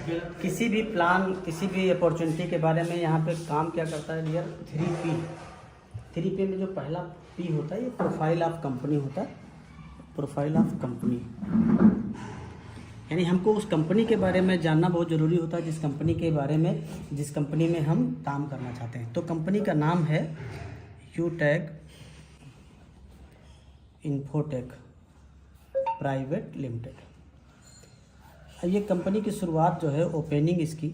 किसी भी प्लान, किसी भी अपॉर्चुनिटी के बारे में यहाँ पे काम क्या करता है डियर, 3P में जो पहला P होता है ये प्रोफाइल ऑफ कंपनी होता है। प्रोफाइल ऑफ कंपनी यानी हमको उस कंपनी के बारे में जानना बहुत ज़रूरी होता है, जिस कंपनी में हम काम करना चाहते हैं। तो कंपनी का नाम है यूटैग इन्फोटेक प्राइवेट लिमिटेड। ये कंपनी की शुरुआत जो है ओपनिंग इसकी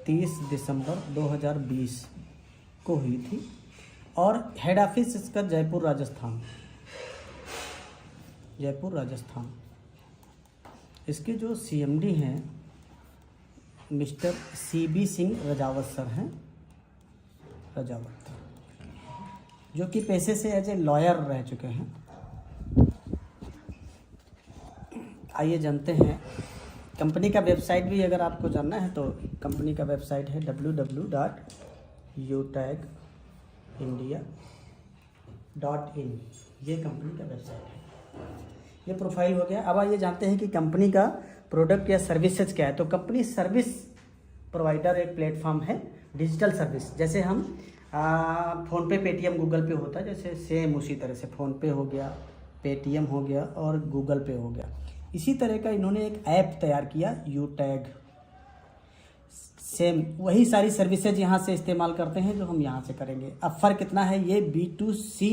30 दिसंबर 2020 को हुई थी और हेड ऑफिस इसका जयपुर राजस्थान। इसके जो CMD हैं mister CB Singh Rajawat sir हैं, जो कि पेशे से एज ए लॉयर रह चुके हैं। आइए जानते हैं कंपनी का वेबसाइट भी अगर आपको जानना है तो कंपनी का वेबसाइट है www.utagindia.in। ये कंपनी का वेबसाइट है। ये प्रोफाइल हो गया। अब आइए जानते हैं कि कंपनी का प्रोडक्ट या सर्विसेज क्या है। तो कंपनी सर्विस प्रोवाइडर एक प्लेटफॉर्म है, डिजिटल सर्विस। जैसे हम फ़ोनपे, पेटीएम, गूगल पे होता है, जैसे सेम उसी तरह से फ़ोनपे हो गया, पेटीएम हो गया और गूगल पे हो गया। इसी तरह का इन्होंने एक ऐप तैयार किया यूटैग। सेम वही सारी सर्विसेज यहाँ से इस्तेमाल करते हैं जो हम यहाँ से करेंगे। अब फ़र्क कितना है, ये B2C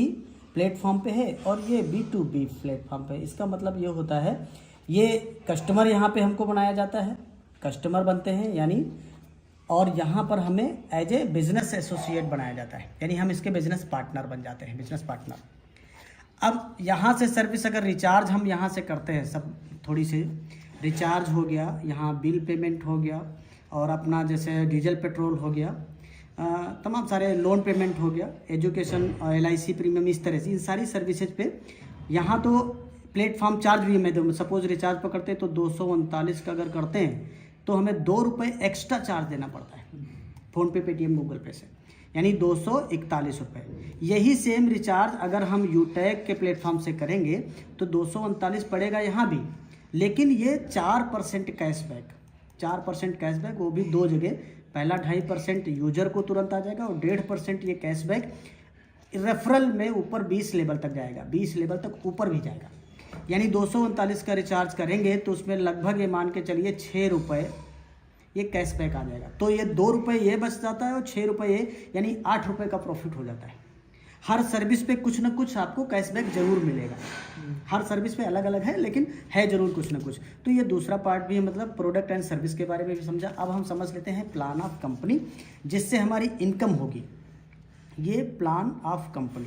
प्लेटफॉर्म पे है और ये B2B प्लेटफॉर्म पे। इसका मतलब ये होता है, ये कस्टमर यहाँ पे हमको बनाया जाता है, कस्टमर बनते हैं यानी, और यहाँ पर हमें एज ए बिजनेस एसोसिएट बनाया जाता है, यानी हम इसके बिजनेस पार्टनर बन जाते हैं, बिजनेस पार्टनर। अब यहाँ से सर्विस अगर रिचार्ज हम यहाँ से करते हैं, सब थोड़ी सी रिचार्ज हो गया, यहाँ बिल पेमेंट हो गया और अपना जैसे डीजल पेट्रोल हो गया, तमाम सारे लोन पेमेंट हो गया, एजुकेशन और LIC प्रीमियम, इस तरह से इन सारी सर्विसेज पे यहाँ तो प्लेटफॉर्म चार्ज भी हमें, सपोज रिचार्ज पकड़ते हैं तो 239 का अगर करते हैं तो हमें 2 रुपये एक्स्ट्रा चार्ज देना पड़ता है फ़ोनपे, पेटीएम, गूगल पे से, यानी 241 रुपये। यही सेम रिचार्ज अगर हम यूटैग के प्लेटफॉर्म से करेंगे तो 239 पड़ेगा यहाँ भी, लेकिन ये 4% कैशबैक, 4% कैशबैक, वो भी दो जगह। पहला 2.5% यूजर को तुरंत आ जाएगा और 1.5% ये कैशबैक रेफरल में ऊपर 20 लेवल तक जाएगा, 20 लेवल तक ऊपर भी जाएगा। यानी 239 का रिचार्ज करेंगे तो उसमें लगभग ये मान के चलिए 6 रुपये ये कैशबैक आ जाएगा। तो ये 2 रुपये ये बच जाता है और 6 रुपये ये, यानी 8 रुपये का प्रॉफिट हो जाता है। हर सर्विस पे कुछ ना कुछ आपको कैशबैक जरूर मिलेगा। हर सर्विस पे अलग अलग है लेकिन है जरूर कुछ ना कुछ। तो ये दूसरा पार्ट भी है, मतलब प्रोडक्ट एंड सर्विस के बारे में भी समझा। अब हम समझ लेते हैं प्लान ऑफ कंपनी, जिससे हमारी इनकम होगी। ये प्लान ऑफ कंपनी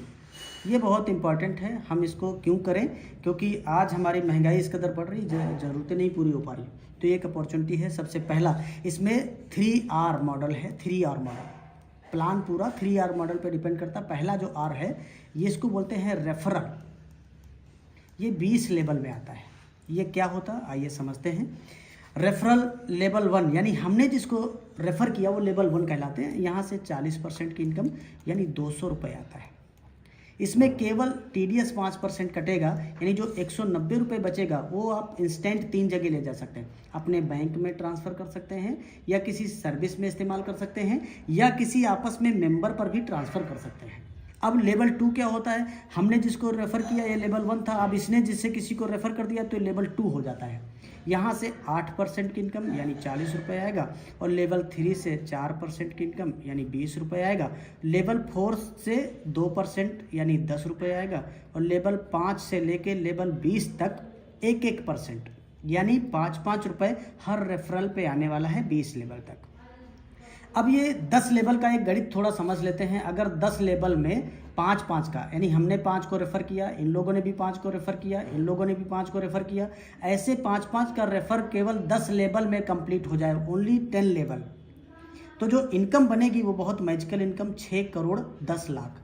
ये बहुत इंपॉर्टेंट है। हम इसको क्यों करें, क्योंकि आज हमारी महंगाई इस कदर बढ़ रही, ज़रूरतें नहीं पूरी हो पा रही। तो ये एक अपॉर्चुनिटी है। सबसे पहला इसमें 3R मॉडल है, 3R मॉडल। प्लान पूरा 3R मॉडल पे डिपेंड करता है। पहला जो R है ये इसको बोलते हैं रेफरल। ये 20 लेवल में आता है। ये क्या होता है आइए समझते हैं। रेफरल लेवल 1 यानी हमने जिसको रेफ़र किया वो लेवल 1 कहलाते हैं। यहाँ से 40% की इनकम यानी 200 रुपये आता है। इसमें केवल TDS 5% कटेगा, यानी जो 190 रुपये बचेगा वो आप इंस्टेंट 3 जगह ले जा सकते हैं। अपने बैंक में ट्रांसफ़र कर सकते हैं, या किसी सर्विस में इस्तेमाल कर सकते हैं, या किसी आपस में मेंबर पर भी ट्रांसफ़र कर सकते हैं। अब लेवल 2 क्या होता है, हमने जिसको रेफ़र किया ये लेवल 1 था, अब इसने जिससे किसी को रेफ़र कर दिया तो लेवल 2 हो जाता है। यहाँ से 8% की इनकम यानी 40 रुपये आएगा, और लेवल 3 से 4% की इनकम यानी 20 रुपये आएगा। लेवल 4 से 2% यानी 10 रुपये आएगा, और लेवल 5 से लेके लेवल 20 तक 1% यानी 5 रुपये हर रेफरल पे आने वाला है 20 लेवल तक। अब ये 10 लेवल का एक गणित थोड़ा समझ लेते हैं। अगर 10 लेवल में 5 का, यानी हमने 5 को रेफ़र किया, इन लोगों ने भी 5 को रेफ़र किया, इन लोगों ने भी 5 को रेफ़र किया, ऐसे 5 का रेफ़र केवल 10 लेवल में कंप्लीट हो जाए, ओनली 10 लेवल, तो जो इनकम बनेगी वो बहुत मैजिकल इनकम 6 करोड़ 10 लाख।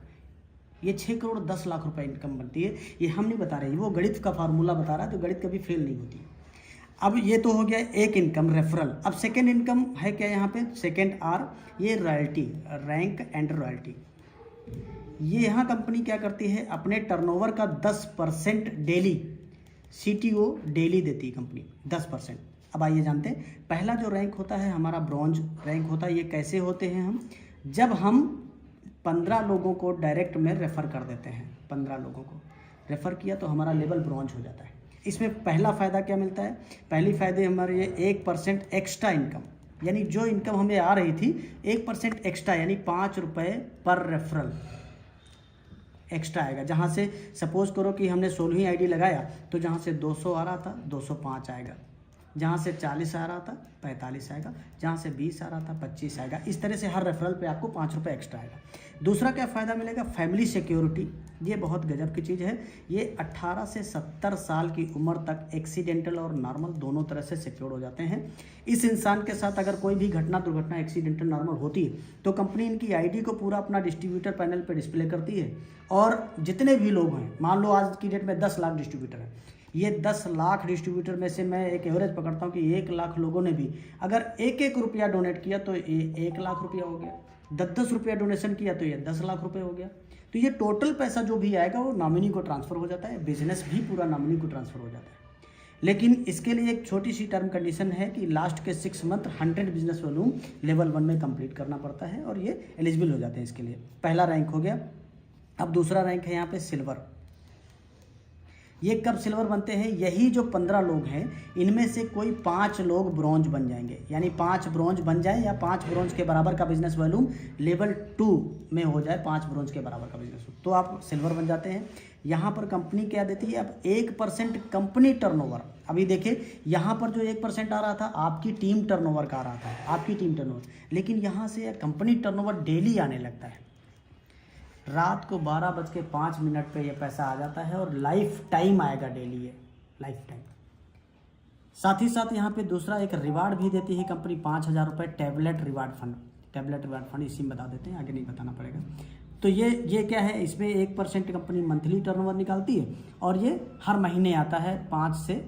ये 6 करोड़ 10 लाख रुपए इनकम बनती है। ये हम नहीं बता रहे, वो गणित का फार्मूला बता रहा है, तो गणित कभी फेल नहीं होती। अब ये तो हो गया एक इनकम रेफरल। अब सेकेंड इनकम है क्या यहाँ पे, सेकेंड R, ये रॉयल्टी, रैंक एंड रॉयल्टी। ये यहाँ कंपनी क्या करती है, अपने टर्नओवर का 10% डेली, CTO डेली देती है कंपनी 10%। अब आइए जानते हैं, पहला जो रैंक होता है हमारा ब्रॉन्ज रैंक होता है। ये कैसे होते हैं हम, जब हम 15 लोगों को डायरेक्ट में रेफ़र कर देते हैं, 15 लोगों को रेफ़र किया तो हमारा लेवल ब्रॉन्ज हो जाता है। इसमें पहला फ़ायदा क्या मिलता है, पहली फ़ायदे हमारे ये 1% एक्स्ट्रा इनकम, यानी जो इनकम हमें आ रही थी 1% एक्स्ट्रा, यानी 5 रुपये पर रेफरल एक्स्ट्रा आएगा। जहाँ से सपोज़ करो कि हमने 16वीं आईडी लगाया तो जहाँ से 200 आ रहा था 205 आएगा, जहाँ से 40 आ रहा था 45 आएगा, जहाँ से 20 आ रहा था 25 आएगा। इस तरह से हर रेफरल पे आपको 5 रुपये एक्स्ट्रा आएगा। दूसरा क्या फ़ायदा मिलेगा, फैमिली सिक्योरिटी। ये बहुत गजब की चीज़ है। ये 18 से 70 साल की उम्र तक एक्सीडेंटल और नॉर्मल दोनों तरह से सिक्योर हो जाते हैं। इस इंसान के साथ अगर कोई भी घटना दुर्घटना एक्सीडेंटल नॉर्मल होती है तो कंपनी इनकी आईडी को पूरा अपना डिस्ट्रीब्यूटर पैनल पर डिस्प्ले करती है, और जितने भी लोग हैं, मान लो आज की डेट में 10 लाख डिस्ट्रीब्यूटर हैं, ये 10 लाख डिस्ट्रीब्यूटर में से मैं एक एवरेज पकड़ता हूँ कि 1 लाख लोगों ने भी अगर 1-1 रुपया डोनेट किया तो ये 1 लाख रुपया हो गया, 10-10 रुपया डोनेशन किया तो ये 10 लाख रुपये हो गया। तो ये टोटल पैसा जो भी आएगा वो नॉमिनी को ट्रांसफ़र हो जाता है, बिजनेस भी पूरा नॉमिनी को ट्रांसफ़र हो जाता है। लेकिन इसके लिए एक छोटी सी टर्म कंडीशन है कि लास्ट के 6 मंथ 100 बिजनेस वॉल्यूम लेवल 1 में कंप्लीट करना पड़ता है, और ये एलिजिबल हो जाते हैं इसके लिए। पहला रैंक हो गया। अब दूसरा रैंक है यहाँ पे सिल्वर। ये कब सिल्वर बनते हैं, यही जो 15 लोग हैं इनमें से कोई 5 लोग ब्रॉन्ज बन जाएंगे, यानी 5 ब्रॉन्ज बन जाए या 5 ब्रॉन्ज के बराबर का बिजनेस वॉल्यूम लेवल 2 में हो जाए, 5 ब्रॉन्ज के बराबर का बिजनेस तो आप सिल्वर बन जाते हैं। यहाँ पर कंपनी क्या देती है, अब 1% कंपनी टर्नओवर। अभी देखिए यहाँ पर जो 1% आ रहा था आपकी टीम टर्नओवर का आ रहा था, आपकी टीम टर्नओवर, लेकिन यहाँ से कंपनी टर्नओवर डेली आने लगता है। रात को 12:05 पे ये पैसा आ जाता है और लाइफ टाइम आएगा डेली, ये लाइफ टाइम। साथ ही साथ यहाँ पे दूसरा एक रिवार्ड भी देती है कंपनी, 5,000 रुपये tablet reward fund. Tablet reward fund इसी में बता देते हैं, आगे नहीं बताना पड़ेगा। तो ये क्या है, इसमें 1% कंपनी मंथली टर्नओवर निकालती है, और ये हर महीने आता है 5 से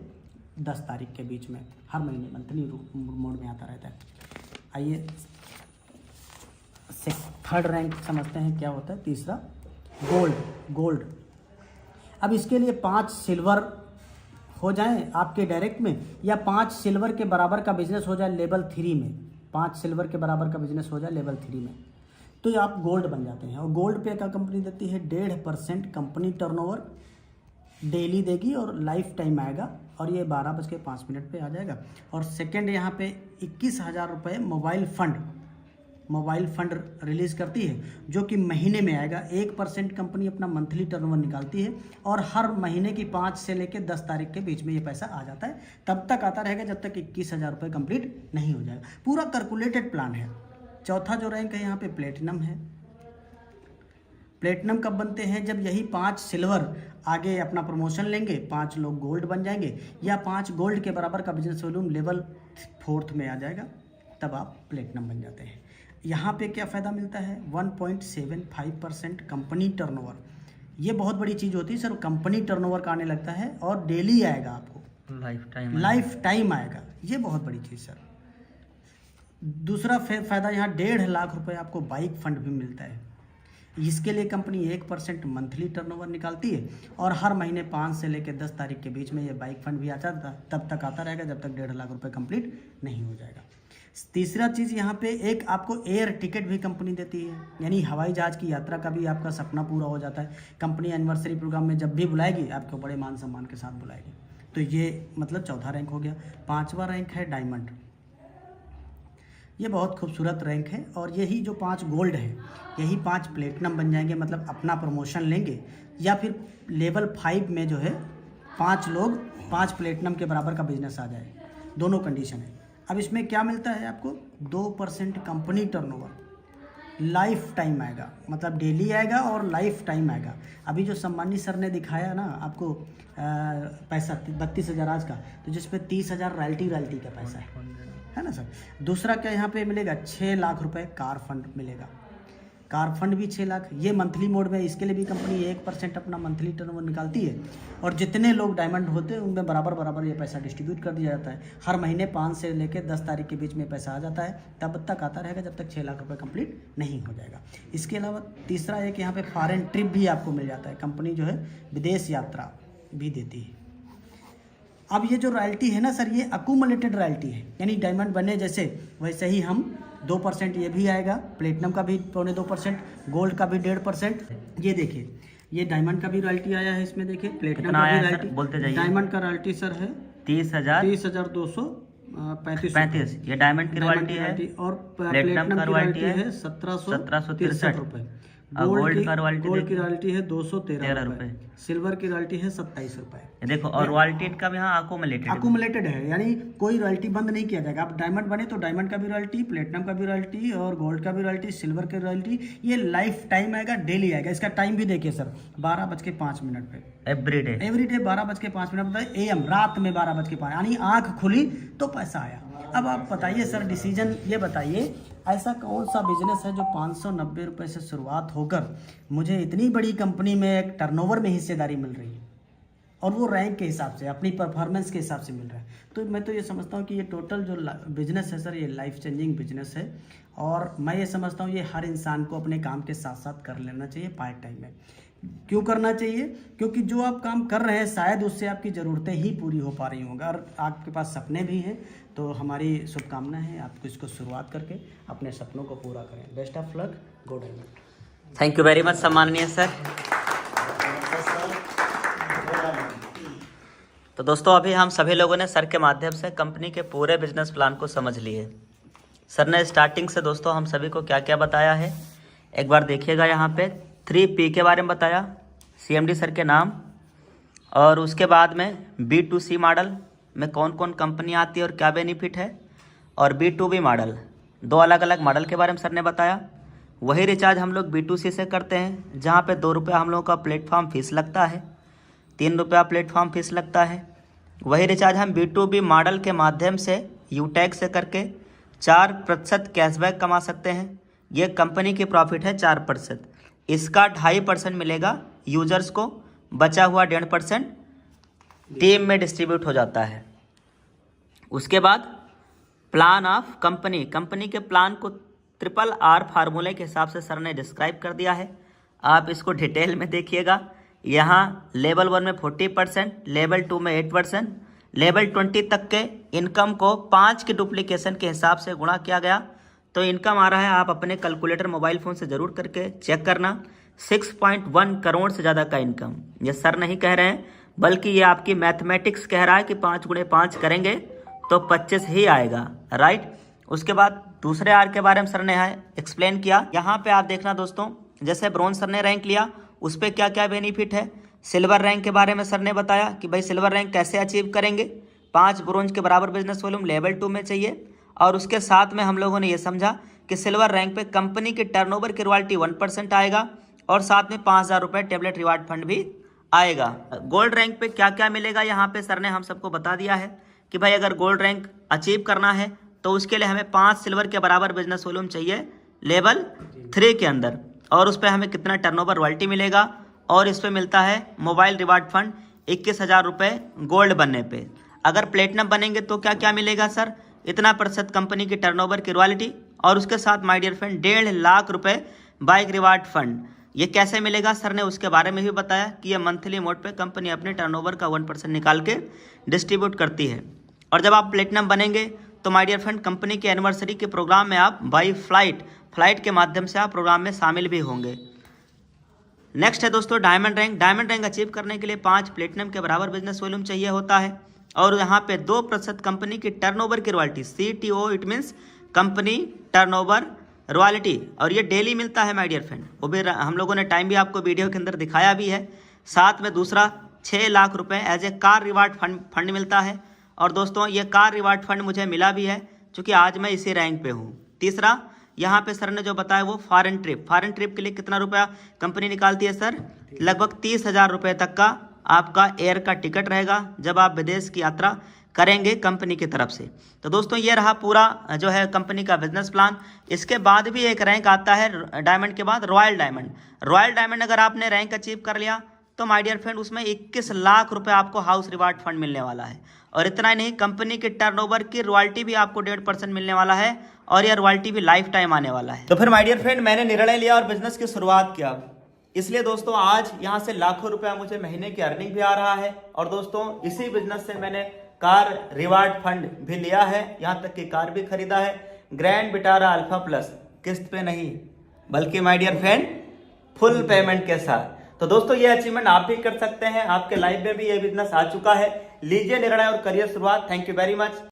10 तारीख के बीच में, हर महीने मंथली मोड में आता रहता है। आइए थर्ड रैंक समझते हैं क्या होता है। तीसरा गोल्ड। अब इसके लिए 5 सिल्वर हो जाए आपके डायरेक्ट में, या 5 सिल्वर के बराबर का बिजनेस हो जाए लेवल 3 में, 5 सिल्वर के बराबर का बिजनेस हो जाए लेवल 3 में, तो ये आप गोल्ड बन जाते हैं। और गोल्ड पे का कंपनी देती है 1.5% कंपनी टर्नओवर डेली देगी, और लाइफ टाइम आएगा, और ये 12:05 पे आ जाएगा। और सेकेंड यहाँ पे 21,000 रुपये मोबाइल फंड रिलीज़ करती है, जो कि महीने में आएगा। 1% कंपनी अपना मंथली टर्नओवर निकालती है, और हर महीने की 5 से लेकर 10 तारीख के बीच में ये पैसा आ जाता है। तब तक आता रहेगा जब तक 21,000 रुपये कंप्लीट नहीं हो जाएगा। पूरा कैलकुलेटेड प्लान है। चौथा जो रैंक है यहाँ पे प्लेटिनम है। प्लेटिनम कब बनते हैं, जब यही 5 सिल्वर आगे अपना प्रमोशन लेंगे, 5 लोग गोल्ड बन जाएंगे, या 5 गोल्ड के बराबर का बिजनेस वॉल्यूम लेवल 4 में आ जाएगा, तब आप प्लेटिनम बन जाते हैं। यहाँ पे क्या फ़ायदा मिलता है, 1.75% कंपनी टर्नओवर। ये बहुत बड़ी चीज़ होती है सर, कंपनी टर्नओवर का आने लगता है, और डेली आएगा आपको, लाइफ टाइम आएगा। ये बहुत बड़ी चीज़ सर। दूसरा फ़ायदा यहाँ 1.5 लाख रुपए आपको बाइक फंड भी मिलता है। इसके लिए कंपनी 1% मंथली टर्नओवर निकालती है, और हर महीने 5 से लेकर 10 तारीख के बीच में ये बाइक फंड भी आता है, तब तक आता रहेगा जब तक 1.5 लाख रुपए कंप्लीट नहीं हो जाएगा। तीसरा चीज़ यहाँ पे एक आपको एयर टिकट भी कंपनी देती है, यानी हवाई जहाज की यात्रा का भी आपका सपना पूरा हो जाता है। कंपनी एनिवर्सरी प्रोग्राम में जब भी बुलाएगी आपको बड़े मान सम्मान के साथ बुलाएगी। तो ये मतलब चौथा रैंक हो गया। 5वां रैंक है डायमंड। ये बहुत खूबसूरत रैंक है, और यही जो 5 गोल्ड है यही 5 प्लेटिनम बन जाएंगे, मतलब अपना प्रमोशन लेंगे, या फिर लेवल 5 में जो है 5 लोग 5 प्लेटिनम के बराबर का बिजनेस आ जाए, दोनों कंडीशन है। अब इसमें क्या मिलता है आपको, 2% कंपनी टर्नओवर, लाइफ टाइम आएगा, मतलब डेली आएगा और लाइफ टाइम आएगा। अभी जो सम्मानी सर ने दिखाया ना आपको पैसा 32,000 आज का, तो जिसपे 30,000 रॉयल्टी का पैसा है ना सर। दूसरा क्या यहाँ पे मिलेगा, 6 लाख रुपए कार फंड मिलेगा। कार फंड भी 6 लाख, ये मंथली मोड में। इसके लिए भी कंपनी 1% अपना मंथली टर्नओवर निकालती है, और जितने लोग डायमंड होते हैं उनमें बराबर ये पैसा डिस्ट्रीब्यूट कर दिया जाता है। हर महीने 5 से लेकर 10 तारीख के बीच में पैसा आ जाता है, तब तक आता रहेगा जब तक 6 लाख रुपए कंप्लीट नहीं हो जाएगा। इसके अलावा तीसरा एक यहाँ पे फॉरेन ट्रिप भी आपको मिल जाता है, कंपनी जो है विदेश यात्रा भी देती है। अब ये जो रॉयल्टी है ना सर, ये अक्यूमुलेटेड रॉयल्टी है, यानी डायमंड बने जैसे वैसे ही हम 2% ये भी आएगा, प्लेटिनम का भी 2.25%, गोल्ड का भी 1.5%। ये देखिए ये डायमंड का भी रॉयल्टी आया है इसमें, देखिए प्लेटिनम का भी रॉयल्टी बोलते जाइए। डायमंड का रॉयल्टी सर है 30,235। ये डायमंड की रॉयल्टी है और प्लेटिनम की रॉयल्टी है 1763 रुपए। गोल्ड की रॉयल्टी है 213 रुपए। सिल्वर की रॉयल्टी है 27 रुपए। देखो, और रॉयल्टी का भी हाँ अक्यूमुलेटेड है, यानी कोई रॉयल्टी बंद नहीं किया जाएगा। आप डायमंड बने तो डायमंड का भी रॉयल्टी, प्लेटिनम का भी रॉयल्टी और गोल्ड का भी रॉयल्टी, सिल्वर की रॉयल्टी, ये लाइफ टाइम आएगा, डेली आएगा। इसका टाइम भी देखिए सर 12:05 पे एवरीडे 12:05 AM, रात में 12:05, यानी आंख खुली तो पैसा आया। अब आप बताइए सर, डिसीजन ये बताइए, ऐसा कौन सा बिजनेस है जो 590 रुपये से शुरुआत होकर मुझे इतनी बड़ी कंपनी में एक टर्नओवर में हिस्सेदारी मिल रही है, और वो रैंक के हिसाब से, अपनी परफॉर्मेंस के हिसाब से मिल रहा है। तो मैं तो ये समझता हूँ कि ये टोटल जो बिजनेस है सर, ये लाइफ चेंजिंग बिजनेस है, और मैं ये समझता हूँ ये हर इंसान को अपने काम के साथ साथ कर लेना चाहिए पार्ट टाइम में। क्यों करना चाहिए? क्योंकि जो आप काम कर रहे हैं शायद उससे आपकी ज़रूरतें ही पूरी हो पा रही होंगी, और आपके पास सपने भी हैं, तो हमारी शुभकामना है आपको इसको शुरुआत करके अपने सपनों को पूरा करें। Best of luck, go diamond. Thank you very much सम्माननीय सर। तो दोस्तों, अभी हम सभी लोगों ने सर के माध्यम से कंपनी के पूरे बिजनेस प्लान को समझ लिए। सर ने स्टार्टिंग से दोस्तों हम सभी को क्या क्या बताया है एक बार देखिएगा। यहाँ पे 3P के बारे में बताया, CMD सर के नाम, और उसके बाद में B2C मॉडल में कौन कौन कंपनी आती है और क्या बेनिफिट है, और B2B मॉडल, 2 अलग अलग मॉडल के बारे में सर ने बताया। वही रिचार्ज हम लोग B2C से करते हैं, जहाँ पे 2 रुपये हम लोगों का प्लेटफॉर्म फीस लगता है, 3 रुपया प्लेटफॉर्म फीस लगता है। वही रिचार्ज हम B2B मॉडल के माध्यम से यूटैग से करके 4% कैशबैक कमा सकते हैं। ये कंपनी की प्रॉफिट है 4%, इसका 2.5% मिलेगा यूजर्स को, बचा हुआ 1.5% टीम में डिस्ट्रीब्यूट हो जाता है। उसके बाद प्लान ऑफ कंपनी के प्लान को RRR फार्मूले के हिसाब से सर ने डिस्क्राइब कर दिया है। आप इसको डिटेल में देखिएगा। यहाँ लेवल 1 में 40%, लेवल 2 में 8%, लेवल 20 तक के इनकम को 5 के डुप्लीकेशन के हिसाब से गुणा किया गया तो इनकम आ रहा है, आप अपने कैलकुलेटर मोबाइल फ़ोन से ज़रूर करके चेक करना, 6.1 करोड़ से ज़्यादा का इनकम। ये सर नहीं कह रहे हैं, बल्कि ये आपकी मैथमेटिक्स कह रहा है कि 5 गुणे 5 करेंगे तो 25 ही आएगा, राइट। उसके बाद दूसरे R के बारे में सर ने एक्सप्लेन किया। यहाँ पे आप देखना दोस्तों, जैसे ब्रोंज सर ने रैंक लिया, उस पर क्या क्या बेनिफिट है। सिल्वर रैंक के बारे में सर ने बताया कि भाई सिल्वर रैंक कैसे अचीव करेंगे, 5 ब्रोंज के बराबर बिजनेस वॉल्यूम लेवल 2 में चाहिए। और उसके साथ में हम लोगों ने ये समझा कि सिल्वर रैंक पे कंपनी के टर्नओवर की रॉयल्टी 1% आएगा, और साथ में 5,000 रुपये टेबलेट रिवार्ड फंड भी आएगा। गोल्ड रैंक पे क्या क्या मिलेगा, यहाँ पे सर ने हम सबको बता दिया है कि भाई अगर गोल्ड रैंक अचीव करना है तो उसके लिए हमें 5 सिल्वर के बराबर बिजनेस वॉल्यूम चाहिए लेवल 3 के अंदर, और उस पर हमें कितना टर्नओवर रॉयल्टी मिलेगा, और इस पर मिलता है मोबाइल रिवार्ड फंड 21,000 रुपये गोल्ड बनने पे। अगर प्लेटिनम बनेंगे तो क्या क्या मिलेगा सर, इतना % कंपनी की टर्नओवर की रॉयल्टी, और उसके साथ माय डियर फ्रेंड 1.5 लाख रुपये बाइक रिवार्ड फंड। ये कैसे मिलेगा सर ने उसके बारे में भी बताया कि ये मंथली मोड पे कंपनी अपने टर्नओवर का 1% निकाल के डिस्ट्रीब्यूट करती है। और जब आप प्लेटिनम बनेंगे तो माय डियर फ्रेंड कंपनी के एनिवर्सरी के प्रोग्राम में आप बाई फ्लाइट के माध्यम से आप प्रोग्राम में शामिल भी होंगे। नेक्स्ट है दोस्तों diamond rank. Diamond rank achieve करने के लिए 5 प्लेटिनम के बराबर बिजनेस वॉल्यूम चाहिए होता है, और यहाँ पे 2% कंपनी की टर्नओवर की royalty, CTO it means company turnover royalty, और ये डेली मिलता है माय डियर फ्रेंड। वो भी हम लोगों ने टाइम भी आपको वीडियो के अंदर दिखाया भी है। साथ में दूसरा 6 लाख रुपए as a car reward fund मिलता है, और दोस्तों ये कार रिवार्ड फंड मुझे मिला भी है क्योंकि आज मैं इसी रैंक पे हूँ। तीसरा यहाँ पे सर ने जो बताया वो फॉरेन ट्रिप के लिए कितना रुपया कंपनी निकालती है सर, लगभग 30,000 रुपये तक का आपका एयर का टिकट रहेगा जब आप विदेश की यात्रा करेंगे कंपनी की तरफ से। तो दोस्तों ये रहा पूरा जो है कंपनी का बिजनेस प्लान। इसके बाद भी एक रैंक आता है डायमंड के बाद, रॉयल डायमंड अगर आपने रैंक अचीव कर लिया तो माय डियर फ्रेंड उसमें 21 लाख रुपए आपको हाउस रिवार्ड फंड मिलने वाला है। और इतना ही नहीं, कंपनी के टर्नओवर की रॉयल्टी भी आपको 1.5% मिलने वाला है, और यह रॉयल्टी भी लाइफ टाइम आने वाला है। तो फिर माय डियर फ्रेंड मैंने निर्णय लिया और बिजनेस की शुरुआत किया। इसलिए दोस्तों आज यहाँ से लाखों रुपया मुझे महीने की अर्निंग भी आ रहा है। और दोस्तों इसी बिजनेस से मैंने कार रिवार्ड फंड भी लिया है, यहाँ तक कि कार भी खरीदा है, ग्रैंड विटारा अल्फा प्लस, किस्त पे नहीं बल्कि my dear friend full payment के साथ। तो दोस्तों ये अचीवमेंट आप भी कर सकते हैं, आपके लाइफ में भी ये बिजनेस आ चुका है। लीजिए निर्णय और करिए शुरुआत। Thank you very much.